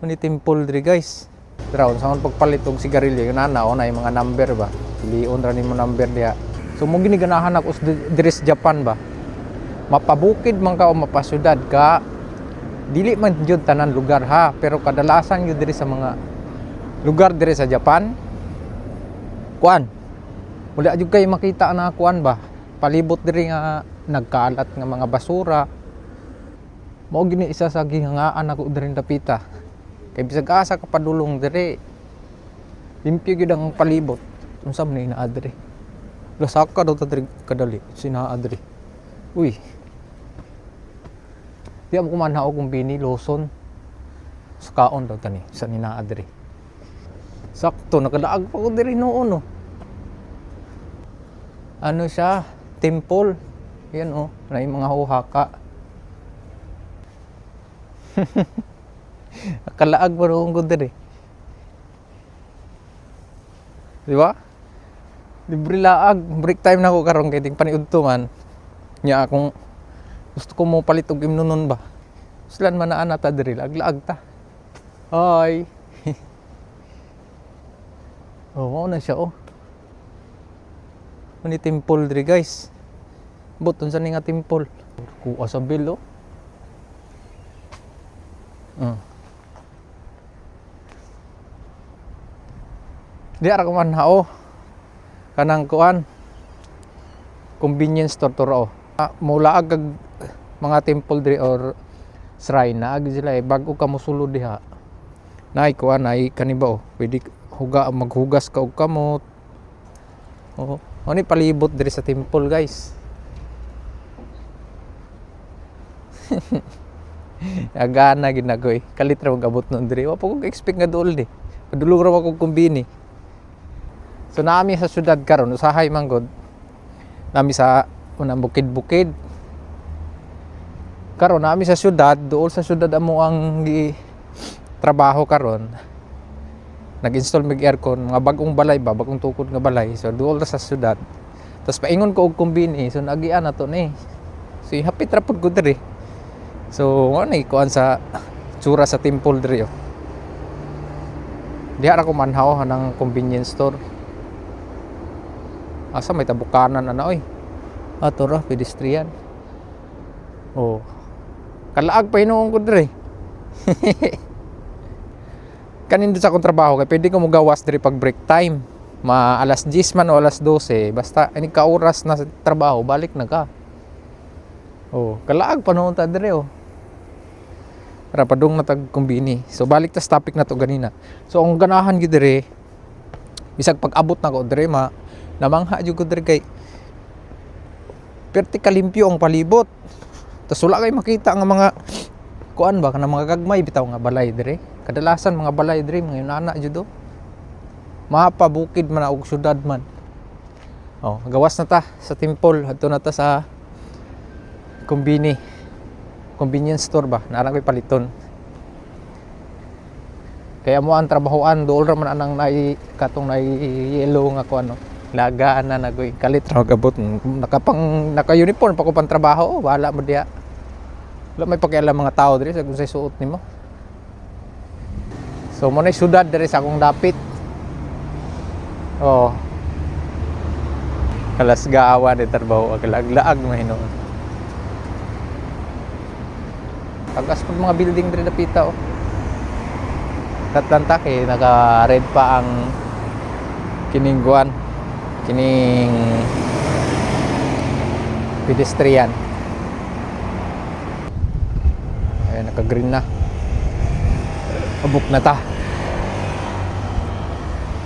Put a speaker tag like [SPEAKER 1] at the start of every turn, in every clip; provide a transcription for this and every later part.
[SPEAKER 1] Ni temple diri guys. Pero sa akong pagpalit og sigarilyo yung nana na yung mga number ba. Pilion ra nimo number diha. So mo gini ganahan ako diri sa Japan ba. Mapabukid man ka o mapasyudad ka. Dili man jud tanan lugar ha, pero kadalasan jud diri sa mga lugar diri sa Japan. Kuan. Wala jud kay makita na kuan ba. Palibot diri nga nagkaalat nga mga basura. Mao gini isa sa gihangaan ako diri dapita. Kay bisag asa ka padulong diri. Limpyo gyud ang palibot. Unsa man ni naa diri? Lasaka daw ta diri kadali sinaa diri. Uy. Di mo kumanhaw kung bini Lawson. Sa kaon daw tani sa ninaa diri. Sakto nakadaag pa ko diri noon no. Ano siya? Temple. Yan oh, na yung mga huhaka. Akalaag pa roon ko diri. Di ba? Libre laag. Break time na ko karon kay ting paniudto man. Nya akong gusto ko mo palit og imnonon ba. Slan man naa ta diri laag-laag ta. Hi. Oh, mao na siya oh. Ano ni temple diri guys? Buton sa ni nga temple. Kuha sa bill oh. Di ara ko man hao. Kanang kuan. Convenience store to raw. Mula agag mga temple diri or shrine na ag sila bago ka mosulod diha. Nay kuan nay kaniba oh. Pwede maghugas ka og kamot. Oh, ani palibot diri sa temple guys. Agana ginagoy. Kalit ra magabot nun diri. Wa pa ko expect nga duol di. Padulong ra ako kumbini. So naami sa syudad karon usahay man god. Nami sa unang bukid-bukid. Karon naami sa syudad, duol sa syudad amo ang trabaho karon. Nag-install mig aircon, mga bagong balay ba, bagong tukod nga balay. So duol ra sa syudad. Tapos paingon ko og kumbini, so nagian na to ni. So hapit ra pud ko diri. So ano ni kuan sa tsura sa temple diri oh. Diha ra ko manhaw ng convenience store. Asa may tabukanan ana oy. Ato ra pedestrian. Oh. Kalaag pa hinuon ko diri. Kanin sa akong trabaho kay pwede ko mo gawas diri pag break time. Alas 10 man o alas 12 basta ini ka oras na sa trabaho balik na ka. Oh, kalaag pa noon ta diri oh. Para padung na tag kumbini. So balik ta sa topic na to ganina. So ang ganahan gyud diri bisag pag-abot na ko diri namangha jud ko diri kay perti kalimpyo ang palibot. Tas wala kay makita nga mga kuan ba kanang mga gagmay bitaw nga balay diri. Kadalasan mga balay diri mga yunana jud do. Mapabukid man og syudad man. Oh, gawas na ta sa temple adto na ta sa kumbini. Convenience store ba? Narang ko'y paliton. Kaya mo ang trabahoan dool ra man anang katong yellow nga ko ano. Lagaan na nagoy kalit ra gabot naka-uniform pa ko pang trabaho, wala mo diha. Wala may pakialam mga tao diri sa kung say suot nimo. So mo na syudad diri sa akong dapit. Oh. Kalas gaawa ni trabaho aglaag mahino. Tagas pag mga building diri dapita oh. Tatlanta kay naka-red pa ang kining pedestrian. Ayan, naka-green na. Abok na ta.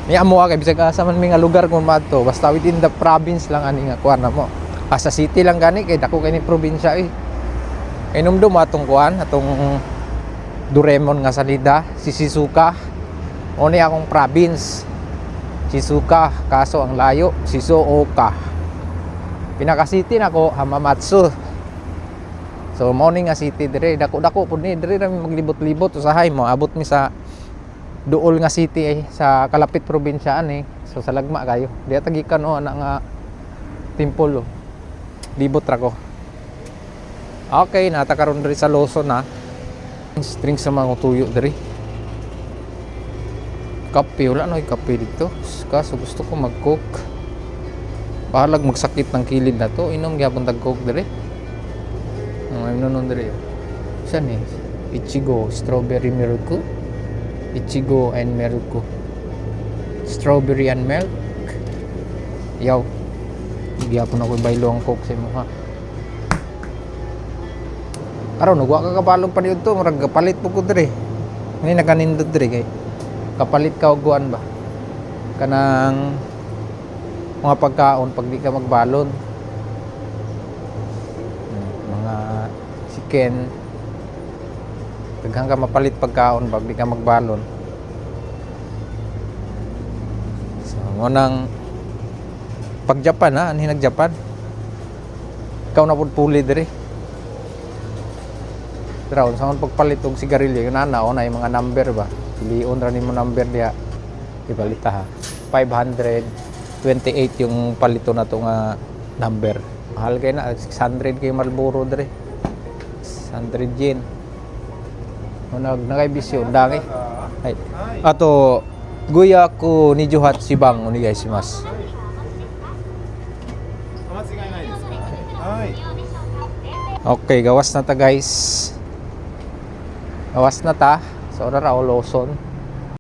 [SPEAKER 1] Niya mo kay bisag asa man mga lugar kung madto, basta within the province lang ani nga kuan na mo. Sa city lang gani kay dako kay ni probinsya eh. Inumdum atong kuan, atong Doraemon nga salida, si Shizuoka. Oni akong province. Shizuoka, kaso ang layo, Shizuoka. Pinaka city nako Hamamatsu. So morning nga city dire, dako-dako pud ni dire ra maglibot-libot usahay mo abot mi sa duol nga city sa kalapit probinsya ani. So sa lagma kayo. Diya tagikan o ana nga temple. Libot ra ko. Okay, nata karon diri sa Lawson na. String sa mga tuyo diri. Kape, wala na kape dito. Kaso gusto ko mag-cook. Bahalag magsakit ng kilid na to. Inom gyapon tag coke dire. Inom dire. Saan eh? Ichigo, strawberry milk. Ichigo and milk. Strawberry and milk. Yaw. Gyapon ako baylo ang coke sa imo ha. Araw nagwa ka kabalog pa niud to, murag kapalit po ko dire. Ni nakanindot dire kay kapalit ka og kuan ba. Kanang mga pagkaon pag di ka magbalon. Mga chicken. Daghang ka mapalit pagkaon pag di ka magbalon. So, ngunang pag Japan ha, anhin nag-Japan. Ikaw na pud puli dire. Pero sa pagpalit og sigarilyo, nana o na yung mga number ba. Piliun ra nimo number diha. Ibalita ha. 528 yung palito na to nga number. Mahal kay na 600 kay Marlboro dire. 600 yen. Nakaibisyo dangi. Ay. Ato guya ko ni Juhat Sibang oni guys mas. Okay, gawas na ta guys. Gawas na ta. So, ora ra Lawson.